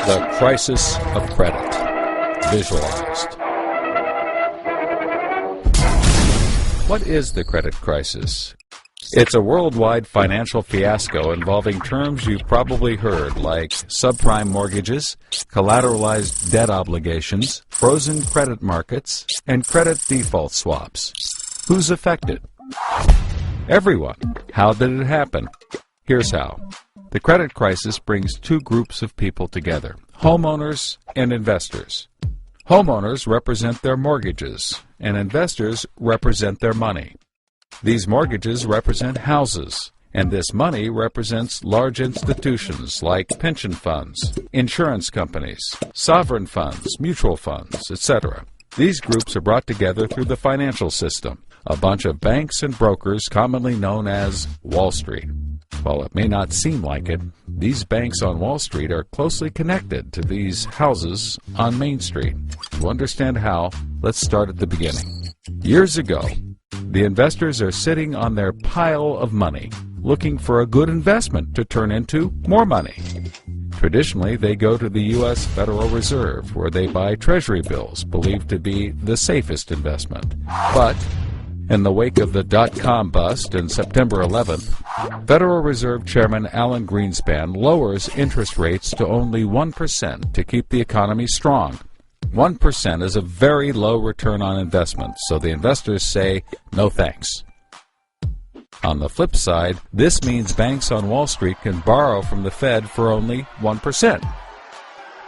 The crisis of credit, visualized. What is the credit crisis? It's a worldwide financial fiasco involving terms you've probably heard like subprime mortgages, collateralized debt obligations, frozen credit markets, and credit default swaps. Who's affected? Everyone. How did it happen? Here's how. The credit crisis brings two groups of people together, homeowners and investors. Homeowners represent their mortgages, and investors represent their money. These mortgages represent houses, and this money represents large institutions like pension funds, insurance companies, sovereign funds, mutual funds, etc. These groups are brought together through the financial system, a bunch of banks and brokers commonly known as Wall Street. While it may not seem like it, these banks on Wall Street are closely connected to these houses on Main Street. To understand how, let's start at the beginning. Years ago, the investors are sitting on their pile of money, looking for a good investment to turn into more money. Traditionally, they go to the U.S. Federal Reserve, where they buy treasury bills, believed to be the safest investment. But in the wake of the dot-com bust in September 11th, Federal Reserve Chairman Alan Greenspan lowers interest rates to only 1% to keep the economy strong. 1% is a very low return on investment, so the investors say, no thanks. On the flip side, this means banks on Wall Street can borrow from the Fed for only 1%.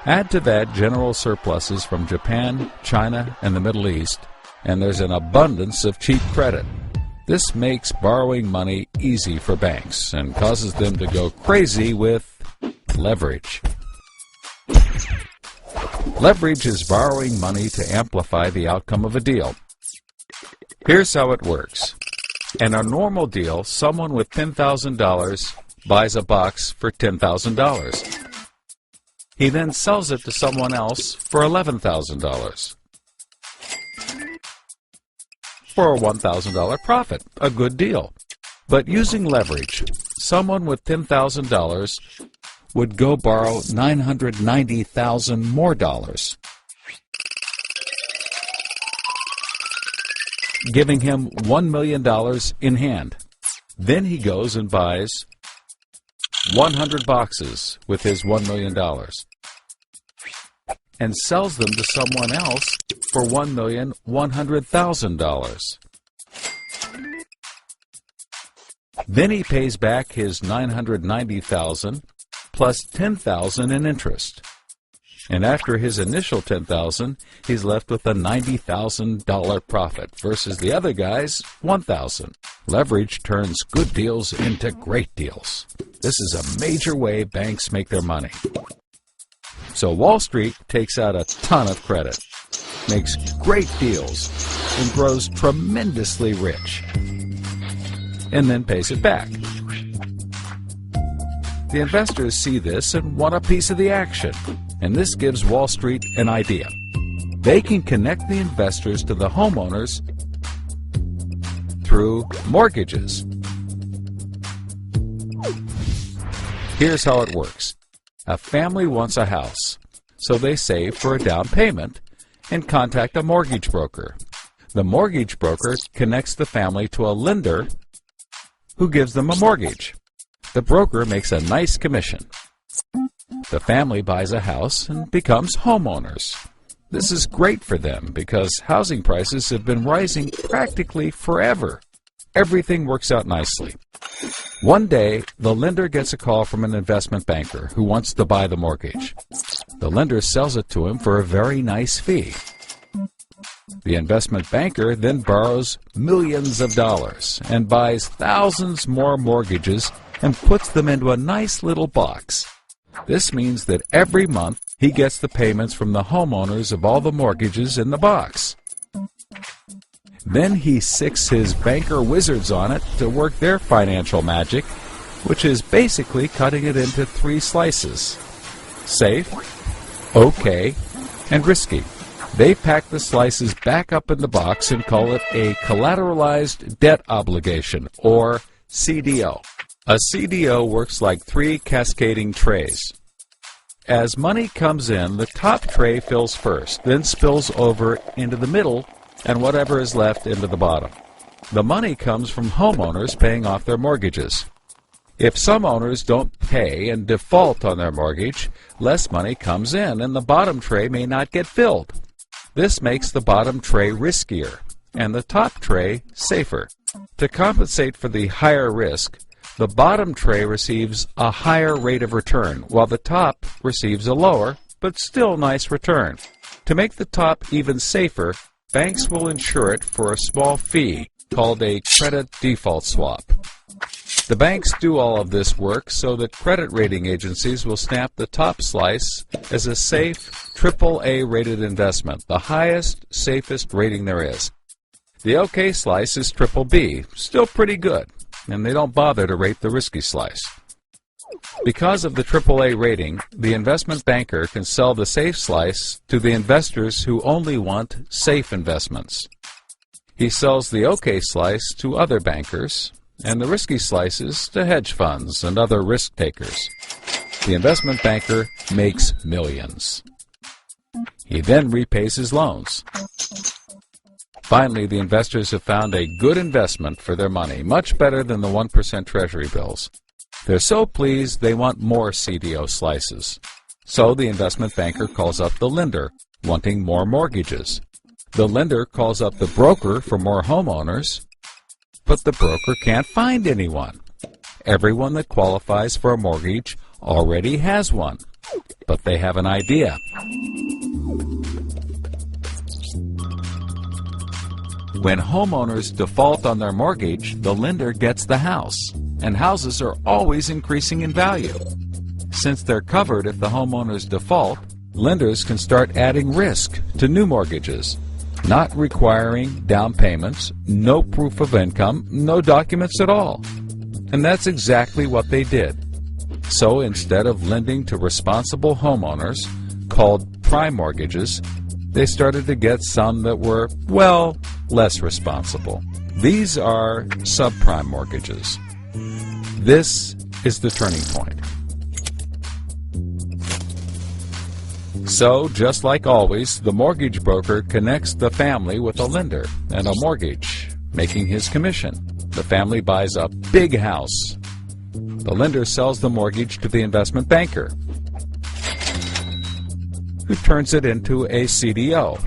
Add to that general surpluses from Japan, China, and the Middle East, and there's an abundance of cheap credit. This makes borrowing money easy for banks and causes them to go crazy with leverage. Leverage is borrowing money to amplify the outcome of a deal. Here's how it works. In a normal deal, someone with $10,000 buys a box for $10,000. He then sells it to someone else for $11,000. For a $1,000 profit, a good deal. But using leverage, someone with $10,000 would go borrow $990,000 more dollars, giving him $1 million in hand. Then he goes and buys 100 boxes with his $1 million and sells them to someone else for $1,100,000. Then he pays back his $990,000 plus $10,000 in interest. And after his initial $10,000, he's left with a $90,000 profit versus the other guy's $1,000. Leverage turns good deals into great deals. This is a major way banks make their money. So Wall Street takes out a ton of credit, makes great deals, and grows tremendously rich, and then pays it back. The investors see this and want a piece of the action, and this gives Wall Street an idea. They can connect the investors to the homeowners through mortgages. Here's how it works. A family wants a house, so they save for a down payment and contact a mortgage broker. The mortgage broker connects the family to a lender who gives them a mortgage. The broker makes a nice commission. The family buys a house and becomes homeowners. This is great for them because housing prices have been rising practically forever. Everything works out nicely. One day, the lender gets a call from an investment banker who wants to buy the mortgage. The lender sells it to him for a very nice fee. The investment banker then borrows millions of dollars and buys thousands more mortgages and puts them into a nice little box. This means that every month he gets the payments from the homeowners of all the mortgages in the box. Then he sicks his banker wizards on it to work their financial magic, which is basically cutting it into 3 slices: safe, okay, and risky. They pack the slices back up in the box and call it a collateralized debt obligation, or CDO. A CDO works like 3 cascading trays. as money comes in, the top tray fills first, then spills over into the middle, and whatever is left into the bottom. The money comes from homeowners paying off their mortgages. If some owners don't pay and default on their mortgage, less money comes in and the bottom tray may not get filled. This makes the bottom tray riskier and the top tray safer. To compensate for the higher risk, the bottom tray receives a higher rate of return, while the top receives a lower, but still nice return. To make the top even safer, banks will insure it for a small fee called a credit default swap. The banks do all of this work so that credit rating agencies will stamp the top slice as a safe, AAA rated investment, the highest, safest rating there is. The OK slice is BBB, still pretty good, and they don't bother to rate the risky slice. Because of the AAA rating, the investment banker can sell the safe slice to the investors who only want safe investments. He sells the OK slice to other bankers, and the risky slices to hedge funds and other risk takers. The investment banker makes millions. He then repays his loans. Finally, the investors have found a good investment for their money, much better than the 1% Treasury bills. They're so pleased they want more CDO slices. So the investment banker calls up the lender, wanting more mortgages. The lender calls up the broker for more homeowners, but the broker can't find anyone. Everyone that qualifies for a mortgage already has one, but they have an idea. When homeowners default on their mortgage, the lender gets the house, and houses are always increasing in value. Since they're covered if the homeowners default, lenders can start adding risk to new mortgages, not requiring down payments, no proof of income, no documents at all. And that's exactly what they did. So instead of lending to responsible homeowners, called prime mortgages, they started to get some that were, well, less responsible. These are subprime mortgages. This is the turning point. So, just like always, the mortgage broker connects the family with a lender and a mortgage, making his commission. The family buys a big house. The lender sells the mortgage to the investment banker, who turns it into a CDO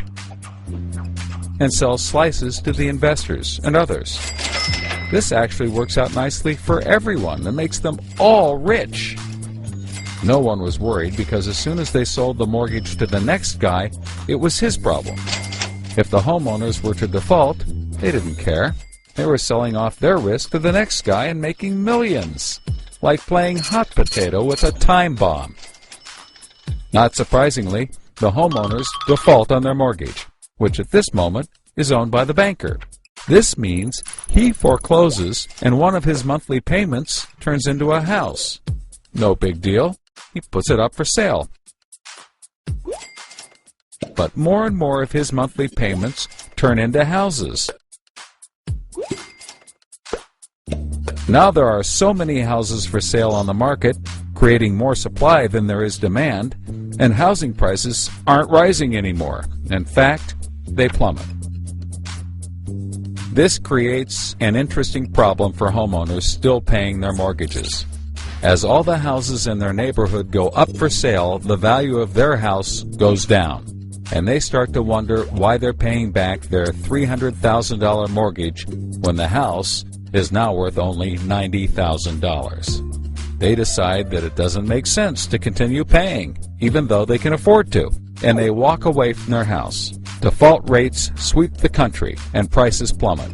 and sells slices to the investors and others. This actually works out nicely for everyone and makes them all rich. No one was worried because as soon as they sold the mortgage to the next guy, it was his problem. If the homeowners were to default, they didn't care. They were selling off their risk to the next guy and making millions, like playing hot potato with a time bomb. Not surprisingly, the homeowners default on their mortgage, which at this moment is owned by the banker. This means he forecloses and one of his monthly payments turns into a house. No big deal. He puts it up for sale. But more and more of his monthly payments turn into houses. Now there are so many houses for sale on the market, creating more supply than there is demand, and housing prices aren't rising anymore. In fact, they plummet. This creates an interesting problem for homeowners still paying their mortgages. As all the houses in their neighborhood go up for sale, the value of their house goes down, and they start to wonder why they're paying back their $300,000 mortgage when the house is now worth only $90,000. They decide that it doesn't make sense to continue paying, even though they can afford to, and they walk away from their house. Default rates sweep the country, and prices plummet.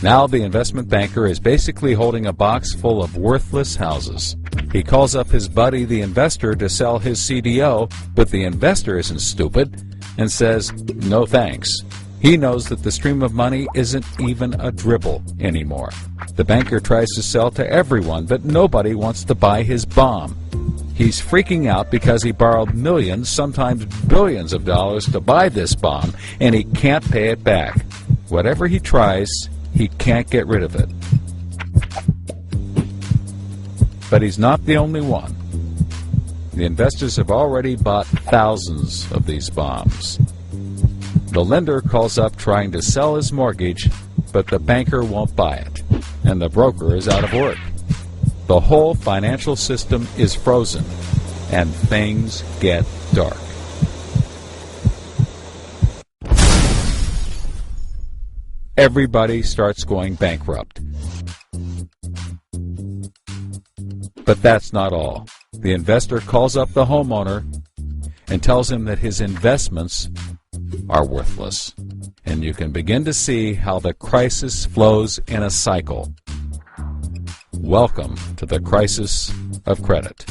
Now the investment banker is basically holding a box full of worthless houses. He calls up his buddy, the investor, to sell his CDO, but the investor isn't stupid and says, no thanks. He knows that the stream of money isn't even a dribble anymore. The banker tries to sell to everyone, but nobody wants to buy his bomb. He's freaking out because he borrowed millions, sometimes billions of dollars to buy this bomb, and he can't pay it back. Whatever he tries, he can't get rid of it. But he's not the only one. The investors have already bought thousands of these bombs. The lender calls up trying to sell his mortgage, but the banker won't buy it, and the broker is out of work. The whole financial system is frozen, and things get dark. Everybody starts going bankrupt. But that's not all. The investor calls up the homeowner and tells him that his investments are worthless. And you can begin to see how the crisis flows in a cycle. Welcome to the crisis of credit.